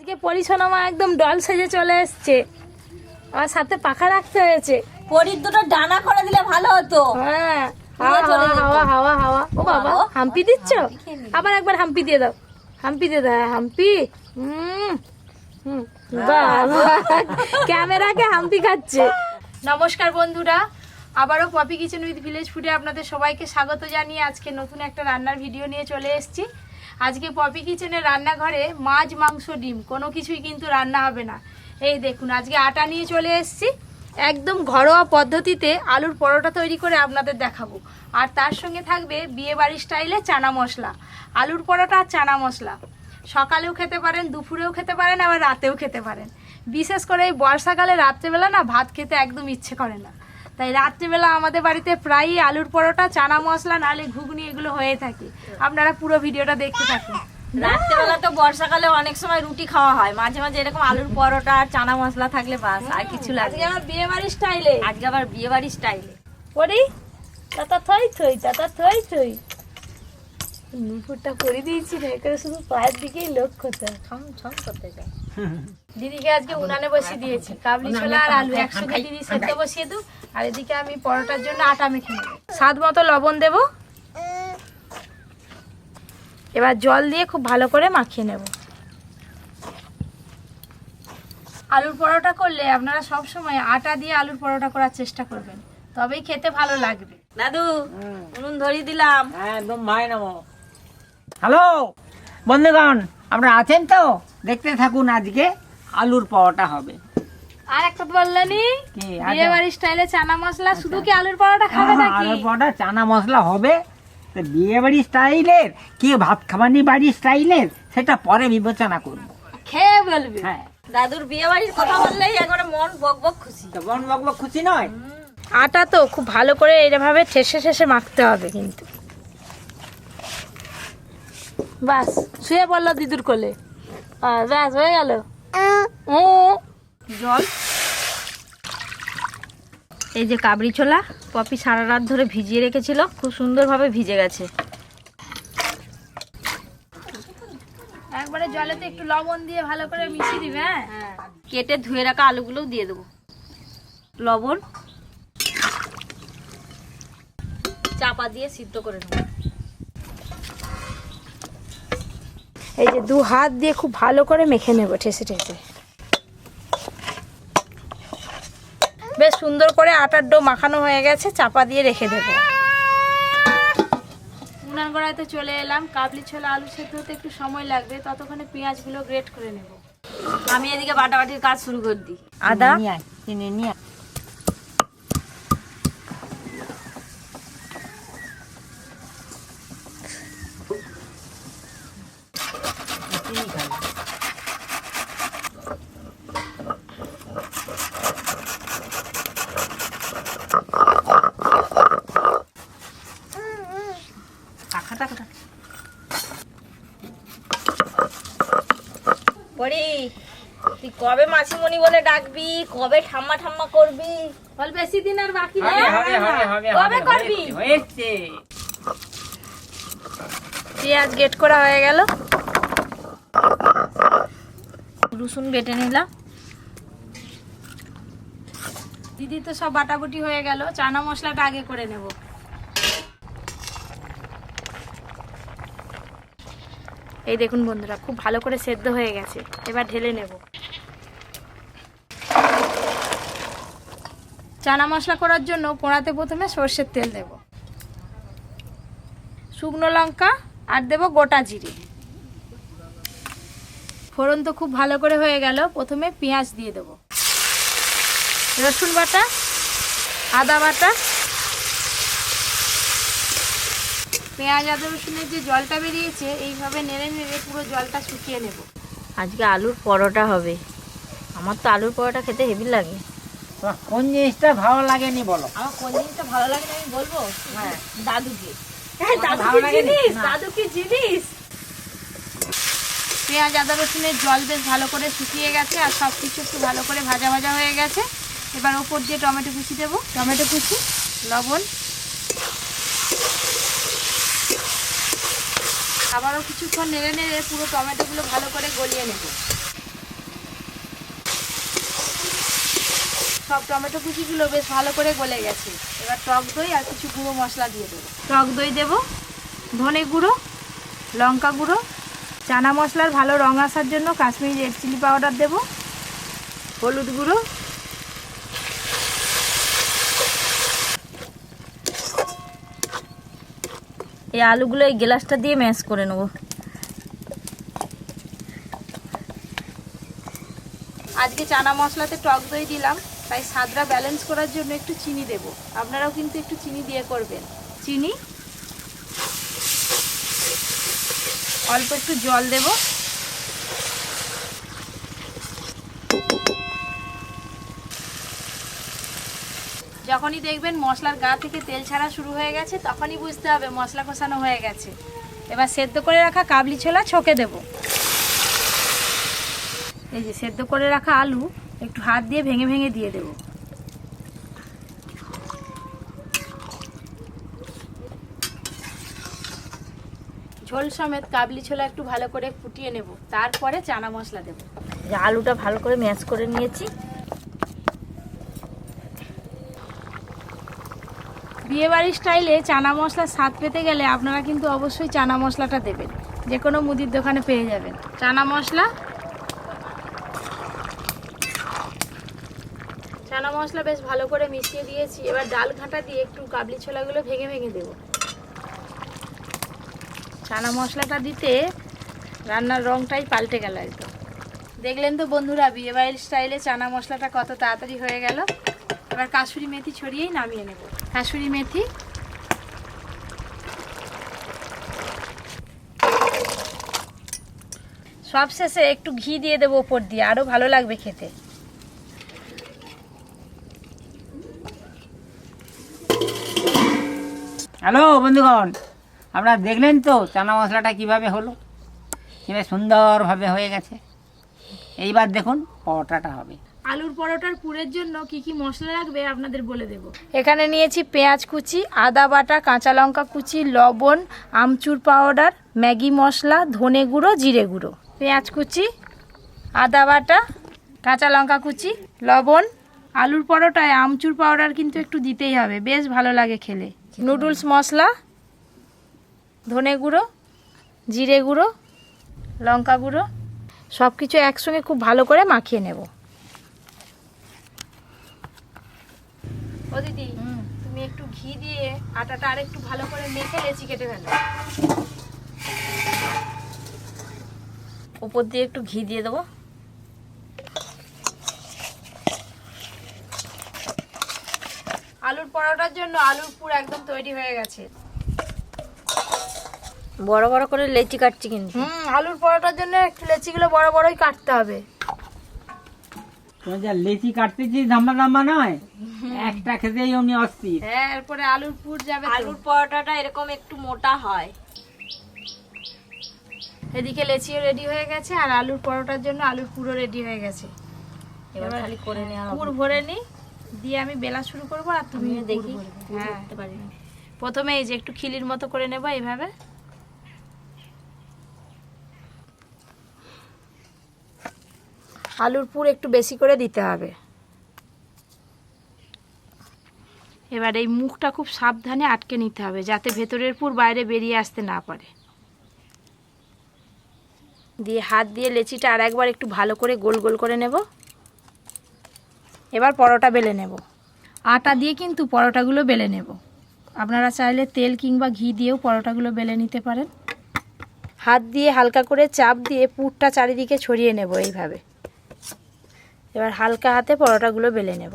আজকে পরিছনামা একদম ডল সেজে চলে এসছে, আর সাথে পাখা রাখতে হয়েছে। পরির দুটো ডানা করে দিলে ভালো হতো। হ্যাঁ, হাওয়া হাওয়া হাওয়া হাওয়া হাওয়া। ও বাবা, হাম্পি দিচ্ছ? আবার একবার হাম্পি দিয়ে দাও, হাম্পি দিয়ে দাও, হাম্পি। বাবা, ক্যামেরাকে হাম্পি খাচ্ছে। নমস্কার বন্ধুরা, আবারও পপি কিচেন উইথ ভিলেজ ফুডে আপনাদের সবাইকে স্বাগত জানিয়ে আজকে নতুন একটা রান্নার ভিডিও নিয়ে চলে এসেছি। আজকে পপি কিচেনের রান্নাঘরে মাছ, মাংস, ডিম কোনো কিছুই কিন্তু রান্না হবে না। এই দেখুন, আজকে আটা নিয়ে চলে এসেছি, একদম ঘরোয়া পদ্ধতিতে আলুর পরোটা তৈরি করে আপনাদের দেখাবো। আর তার সঙ্গে থাকবে বিয়েবাড়ি স্টাইলে চানা মশলা, আলুর পরোটা আর চানা মশলা। সকালেও খেতে পারেন, দুপুরেও খেতে পারেন, আবার রাতেও খেতে পারেন। বিশেষ করে এই বর্ষাকালে রাত্রেবেলা না ভাত খেতে একদম ইচ্ছে করে না, তাই রাত্রিবেলা আমাদের বাড়িতে প্রায়ই আলুর পরোটা, চানা মশলা, নাহলে ঘুগনি এগুলো হয়ে থাকে। আপনারা পুরো ভিডিওটা দেখতে থাকুন। রাত্রেবেলা তো বর্ষাকালে অনেক সময় রুটি খাওয়া হয়, মাঝে মাঝে এরকম আলুর পরোটা আর চানা মশলা থাকলে বাস, আর কিছু লাগে। আজকে আমার বিয়ে বাড়ির স্টাইলে, আজকে আবার বিয়ে বাড়ির স্টাইলে পরি তাতা থই থই, তাতা থই থই। নুপুরটা করে দিয়েছি না, এখানে শুধু পায়ের দিকেই লক্ষ্য, ছম ছম করতে যায়। দিদিকে আজকে উনানে বসিয়ে দিয়েছি, কাবলি ছোলা আর আলু একসঙ্গে দিদি সেদ্ধ বসিয়ে দু, আর এদিকে আমি পরোটার জন্য আটা মেখে নেব। স্বাদ মতো লবণ দেব, এবার জল দিয়ে খুব ভালো করে মাখিয়ে নেব। আলুর পরোটা করলে আপনারা সব সময় আটা দিয়ে আলুর পরোটা করার চেষ্টা করবেন, তবেই খেতে ভালো লাগবে। দাদু উনুন ধরিয়ে দিলাম। একদম মায় নমো। হ্যালো বন্ধুগণ, আমরা আছেন তো? দেখতে থাকুন, আজকে আলুর পরোটা হবে। আর একটা বললেনি কি? বিয়ে বাড়ির স্টাইলে চানা মশলা, শুধু কি আলুর পরোটা খাবে নাকি? আলুর পরোটা চানা মশলা হবে। তো বিয়ে বাড়ি স্টাইলের কি ভাত খাবানি বাড়ি স্টাইলের, সেটা পরে বিবেচনা করবো। খেয়ে বলবে। হ্যাঁ, দাদুর বিয়ে বাড়ির কথা বললেই একবারে মন বক বক খুশি। তো বন বক খুশি নয়? আটা তো খুব ভালো করে এইভাবে ঠেসে ঠেসে মাখতে হবে কিন্তু। বাস, শুয়ে পড়লো দিদুর কোলে, ব্যাস হয়ে গেল। জল, এই যে কাবলি ছোলা পপি সারা রাত ধরে ভিজিয়ে রেখেছিল, খুব সুন্দরভাবে ভিজে গেছে। একবারে জলেতে একটু লবণ দিয়ে ভালো করে মিশিয়ে দিবে। হ্যাঁ, কেটে ধুয়ে রাখা আলুগুলোও দিয়ে দেবো, লবণ, চাপা দিয়ে সিদ্ধ করে নেব। এই যে দু হাত দিয়ে খুব ভালো করে মেখে নেব ঠেসে ঠেসে। বেশ সুন্দর করে আটার ডো মাখানো হয়ে গেছে, চাপা দিয়ে রেখে দেবো। উনান কড়াইতে চলে এলাম। কাবলি ছোলা আলু সেদ্ধ হতে একটু সময় লাগবে, ততক্ষণে পেঁয়াজগুলো গ্রেট করে নেব। আমি এদিকে বাটাবাটির কাজ শুরু করে দিই। আদা, চিনি নিয়ে পরি তুই কবে মাসিমণি বলে ডাকবি, কবে ঠাম্মা ঠাম্মা করবি? বল বেশি দিন আর বাকি হবে, নেই। হবে, হবে, হবে, কবে হবে, করবি? হয়েছে। পেঁয়াজ গ্রেট করা হয়ে গেল, রসুন বেটে নিলাম। দিদি তো সব বাটাবুটি হয়ে গেল, চানা মশলাটা আগে করে নেব। এই দেখুন বন্ধুরা, খুব ভালো করে সেদ্ধ হয়ে গেছে, এবার ঢেলে নেব। চানা মশলা করার জন্য পোড়াতে প্রথমে সর্ষের তেল দেব, শুকনো লঙ্কা আর দেব গোটা জিরে। ফোড়ন তো খুব ভালো করে হয়ে গেল, প্রথমে পেঁয়াজ দিয়ে দেব, রসুন বাটা, আদা বাটা। পেঁয়াজ আদা রসুনের যে জলটা বেরিয়েছে, এইভাবে নেড়ে নেড়ে পুরো জলটা শুকিয়ে নেব। আজকে আলুর পরোটা হবে। আমার তো আলুর পরোটা খেতে হেভি লাগে। তোমার কোন জিনিসটা ভালো লাগেনি বলো? আমার কোন জিনিসটা ভালো লাগে না আমি বলবো? হ্যাঁ, দাদুকে। দাদু ভালো কি লাগেনি? জিনিস, না। দাদু কি জিনিস। পেঁয়াজ আদা রসুনের জল বেশ ভালো করে শুকিয়ে গেছে, আর সব কিছু একটু ভালো করে ভাজা ভাজা হয়ে গেছে। এবার ওপর দিয়ে টমেটো কুচি দেবো, টমেটো কুচি, লবণ, আবারও কিছুক্ষণ নেড়ে নেড়ে পুরো টমেটোগুলো ভালো করে গলিয়ে নেব। সব টমেটো কুচিগুলো বেশ ভালো করে গলে গেছে। এবার টক দই আর কিছু গুঁড়ো মশলা দিয়ে দেবো। টক দই দেব, ধনে গুঁড়ো, লঙ্কা গুঁড়ো, চানা মশলার ভালো রং আসার জন্য কাশ্মীরি রেড চিলি পাউডার দেব, হলুদ গুঁড়ো, এই আলুগুলো এই গ্লাসটা দিয়ে ম্যাশ করে নেবো। আজকে চানা মশলাতে টক দই দিলাম, তাই স্বাদটা ব্যালেন্স করার জন্য একটু চিনি দেব। আপনারাও কিন্তু একটু চিনি দিয়ে করবেন। চিনি, অল্প একটু জল দেব। যখনই দেখবেন মশলার গা থেকে তেল ছাড়া শুরু হয়ে গেছে, তখনই বুঝতে হবে মশলা কষানো হয়ে গেছে। এবার সেদ্ধ করে রাখা কাবলি ছোলা ছকে দেব। এই যে সেদ্ধ করে রাখা আলু একটু হাত দিয়ে ভেঙে ভেঙে দিয়ে দেব। ঝোল সমেত কাবলি ছোলা একটু ভালো করে ফুটিয়ে নেব, তারপরে চানা মশলা দেব। যে আলুটা ভালো করে ম্যাশ করে নিয়েছি। বিয়েবাড়ির স্টাইলে চানা মশলার স্বাদ পেতে গেলে আপনারা কিন্তু অবশ্যই চানা মশলাটা দেবেন। যে কোনো মুদির দোকানে পেয়ে যাবেন চানা মশলা। চানা মশলা বেশ ভালো করে মিশিয়ে দিয়েছি। এবার ডাল ঘাঁটা দিয়ে একটু কাবলি ছোলাগুলো ভেঙে ভেঙে দেব। চানা মশলাটা দিতে রান্নার রংটাই পাল্টে গেল একদম। দেখলেন তো বন্ধুরা, বিয়েবাড়ির স্টাইলে চানা মশলাটা কত তাড়াতাড়ি হয়ে গেল। এবার কাসুরি মেথি ছড়িয়েই নামিয়ে নেব। কাসুরি মেথি, সবশেষে একটু ঘি দিয়ে দেবো ওপর দিয়ে, আরো ভালো লাগবে খেতে। হ্যালো বন্ধুগণ, আপনারা দেখলেন তো চানা মশলাটা কিভাবে হলো, কিভাবে সুন্দরভাবে হয়ে গেছে। এইবার দেখুন পরোটাটা হবে। আলুর পরোটার পুরের জন্য কি কি মশলা লাগবে আপনাদের বলে দেব। এখানে নিয়েছি পেঁয়াজ কুচি, আদা বাটা, কাঁচা লঙ্কা কুচি, লবণ, আমচুর পাউডার, ম্যাগি মশলা, ধনে গুঁড়ো, জিরে গুঁড়ো। পেঁয়াজ কুচি, আদা বাটা, কাঁচা লঙ্কা কুচি, লবণ। আলুর পরোটায় আমচুর পাউডার কিন্তু একটু দিতেই হবে, বেশ ভালো লাগে খেলে। নুডলস মশলা, ধনে গুঁড়ো, জিরে গুঁড়ো, লঙ্কা গুঁড়ো, সব কিছু একসঙ্গে খুব ভালো করে মাখিয়ে নেব। ও দিদি, তুমি একটু ঘি দিয়ে আটাটা আর একটু ভালো করে মেখে লেচি কেটে ফেলো। উপর দিয়ে একটু ঘি দিয়ে দেবো। আলুর পরোটার জন্য আলুর পুর একদম তৈরি হয়ে গেছে। বড় বড় করে লেচি কাটছি কিন্তু। আলুর পরোটার জন্য একটু লেচিগুলো বড় বড়ই কাটতে হবে। তুমি যা লেচি কাটতেছি ধাম্বা ধাম্বা নয়, একটা খেতেই অমনি অস্থির। হ্যাঁ, এরপরে আলুর পুর যাবে। আলুর পরোটাটা এরকম একটু মোটা হয়। এদিকে লেচিও রেডি হয়ে গেছে আর আলুর পরোটার জন্য আলুর পুরো রেডি হয়ে গেছে। এবার খালি করে নেওয়া পুর ভরে নি, দিয়ে আমি বেলা শুরু করবো আর তুমি দেখি। হ্যাঁ, করতে পারি না। প্রথমে এই যে একটু খিলির মতো করে নেবো এইভাবে। আলুর পুর একটু বেশি করে দিতে হবে। এবার এই মুখটা খুব সাবধানে আটকে নিতে হবে, যাতে ভেতরের পুর বাইরে বেরিয়ে আসতে না পারে। দিয়ে হাত দিয়ে লেচিটা আর একবার একটু ভালো করে গোল গোল করে নেব। এবার পরোটা বেলে নেব। আটা দিয়ে কিন্তু পরোটাগুলো বেলে নেব। আপনারা চাইলে তেল কিংবা ঘি দিয়েও পরোটাগুলো বেলে নিতে পারেন। হাত দিয়ে হালকা করে চাপ দিয়ে পুরটা চারিদিকে ছড়িয়ে নেব এইভাবে। এবার হালকা হাতে পরোটাগুলো বেলে নেব।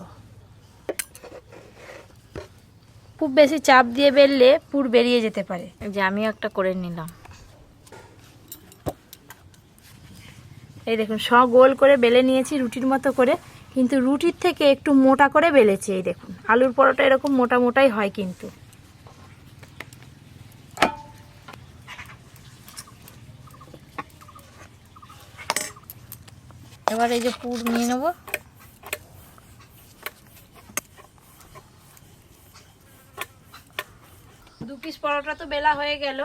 খুব বেশি চাপ দিয়ে বেললে পুর বেরিয়ে যেতে পারে। যে আমিও একটা করে নিলাম। এই দেখুন, সব গোল করে বেলে নিয়েছি রুটির মতো করে, কিন্তু রুটির থেকে একটু মোটা করে বেলেছি। এই দেখুন, আলুর পরোটা এরকম মোটা মোটাই হয় কিন্তু। এবার এই যে পুর নিয়ে নেব। দু পিস পরোটা তো বেলা হয়ে গেল।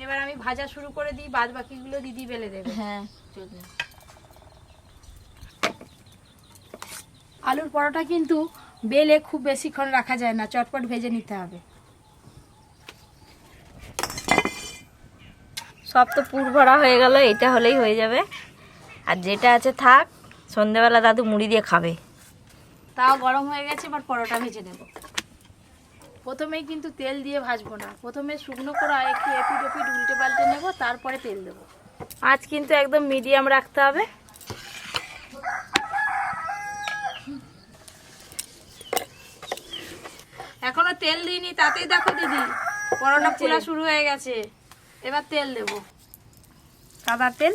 এবার আমি ভাজা শুরু করে দিই, বাদ বাকিগুলো দিদি বেলে দেবে। হ্যাঁ, চলবে। আলুর পরোটা কিন্তু বেলে খুব বেশিক্ষণ রাখা যায় না, চটপট ভেজে নিতে হবে। সব তো পুর ভরা হয়ে গেল, এটা হলেই হয়ে যাবে। আর যেটা আছে থাক, সন্ধেবেলা দাদু মুড়ি দিয়ে খাবে। তাও গরম হয়ে গেছে, এবার পরোটা ভেজে নেব। প্রথমেই কিন্তু তেল দিয়ে ভাজবো না, প্রথমে শুকনো করে একটু এপিট ওপিট উল্টে পাল্টে নেব, তারপরে তেল দেবো। আজ কিন্তু একদম মিডিয়াম রাখতে হবে। এখনো তেল দিইনি, তাতেই দেখো দিদি পরোটা ফোলা শুরু হয়ে গেছে। এবার তেল দেব, সাদা তেল।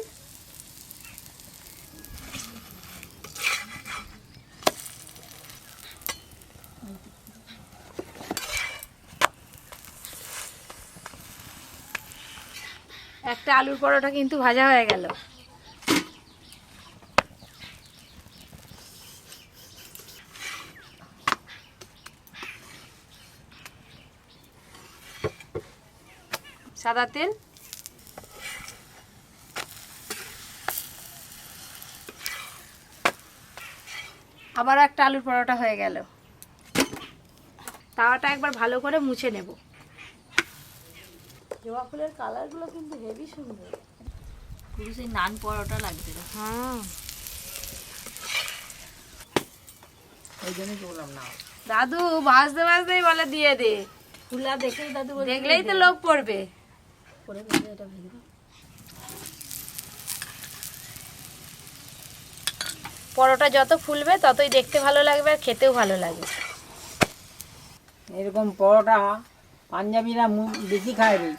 একটা আলুর পরোটা কিন্তু ভাজা হয়ে গেল। সাদা তেল, আবার একটা আলুর পরোটা হয়ে গেল। তাওয়াটা একবার ভালো করে মুছে নেব। জবা ফুলের কালারগুলো কিন্তু হেভি সুন্দর, পুরো সেই নান পরোটা লাগছে। হ্যাঁ ওই জন্যই বললাম না। দাদু ভাজতে ভাজতেই বলে দিয়ে দে, ফুলা দেখেই দাদু বলছে দেখলেই তো লোক পড়বে। করে ভেজে এটা ভেজে দাও। পরোটা যত ফুলবে ততই দেখতে ভালো লাগবে আর খেতেও ভালো লাগবে। এরকম পরোটা পাঞ্জাবিরা বেশি খায় রে।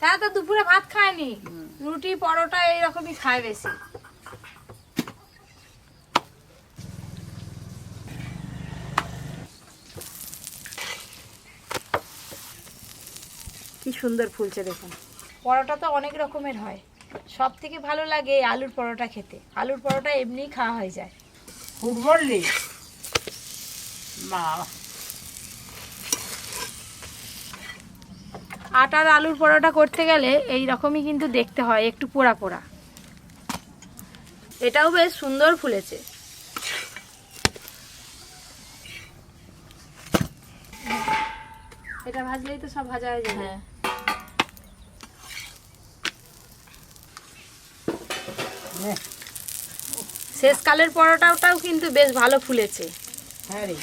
তারা তো দুপুরে ভাত খায়নি, রুটি পরোটা এইরকমই খায় বেশি। কি সুন্দর ফুলছে দেখুন। পরোটা তো অনেক রকমের হয়, সব থেকে ভালো লাগে এই আলুর পরোটা খেতে। আলুর পরোটা এমনিই খাওয়া হয়ে যায়। ফুটবললি বাবা, আটার আলুর পরোটা করতে গেলে এই রকমই কিন্তু দেখতে হয়, একটু পোড়া পোড়া। এটাও বেশ সুন্দর ফুলেছে। এটা ভাজলেই তো সব ভাজা হয়ে যাবে। হ্যাঁ, শেষকালের পরোটাটাও কিন্তু বেশ ভালো ফুলেছে। হ্যাঁ রে।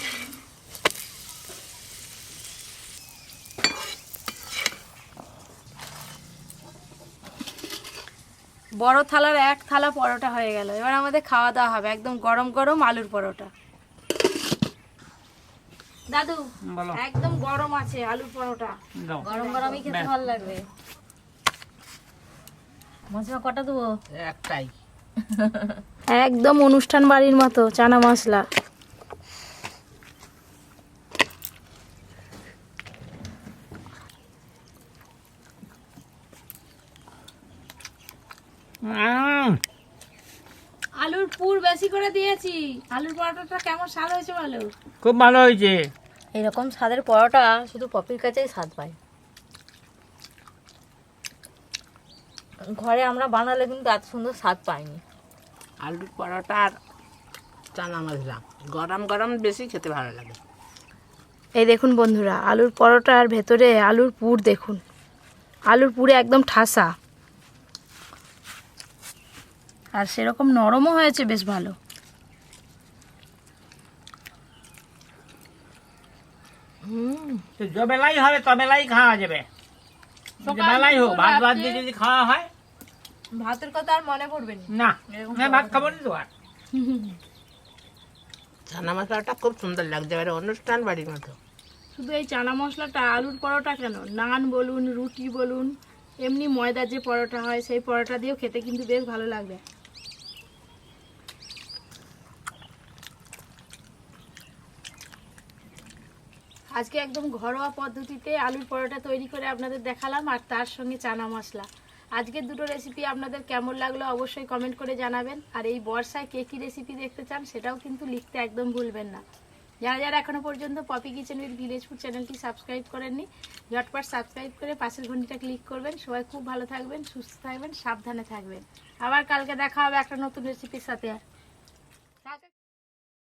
বড় থালার এক থালা পরোটা হয়ে গেল। এবার আমাদের খাওয়া দাওয়া হবে, একদম গরম গরম আলুর পরোটা। দাদু বলো। একদম গরম আছে আলুর পরোটা। দাও। গরম গরমই খেতে ভালো লাগবে। মশলা কটা দেবো? একটাই। একদম অনুষ্ঠান বাড়ির মতো চানা মশলা। আলুর পুর বেশি করে দিয়েছি। আলুর পরোটাটা কেমন স্বাদ হয়েছে বলো? খুব ভালো হয়েছে। এরকম স্বাদের পরোটা শুধু পপির কাছেই স্বাদ পায়। ঘরে আমরা বানালে কিন্তু এত সুন্দর স্বাদ পাইনি। আলুর পরোটা আর চানা মশলা গরম গরম বেশি খেতে ভালো লাগে। এই দেখুন বন্ধুরা, আলুর পরোটা আর ভেতরে আলুর পুর দেখুন। আলুর পুরে একদম ঠাসা, আর সেরকম নরমও হয়েছে বেশ ভালো। যবেলাই হবে তবেলাই খাওয়া যাবে, বেলাই হোক। ভাত ভাত দিয়ে যদি খাওয়া হয়, ভাতের কথা আর মনে পড়বে না না ভাত খাবো না তো আর। চানা মশলাটা খুব সুন্দর লাগছে, এবারে অনুষ্ঠান বাড়ির মতো। শুধু এই চানা মশলাটা আলুর পরোটা কেন, নান বলুন, রুটি বলুন, এমনি ময়দার যে পরোটা হয় সেই পরোটা দিয়েও খেতে কিন্তু বেশ ভালো লাগবে। আজকে একদম ঘরোয়া পদ্ধতিতে আলুর পরোটা তৈরি করে আপনাদের দেখালাম, আর তার সঙ্গে চানা মশলা। আজকের দুটো রেসিপি আপনাদের কেমন লাগলো অবশ্যই কমেন্ট করে জানাবেন। আর এই বর্ষায় কে কী রেসিপি দেখতে চান সেটাও কিন্তু লিখতে একদম ভুলবেন না। যারা যারা এখনো পর্যন্ত Poppy kitchen with village food চ্যানেলটি সাবস্ক্রাইব করেননি, ঝটপট সাবস্ক্রাইব করে পাশের ঘন্টিটা ক্লিক করবেন। সবাই খুব ভালো থাকবেন, সুস্থ থাকবেন, সাবধানে থাকবেন। আবার কালকে দেখা হবে একটা নতুন রেসিপির সাথে।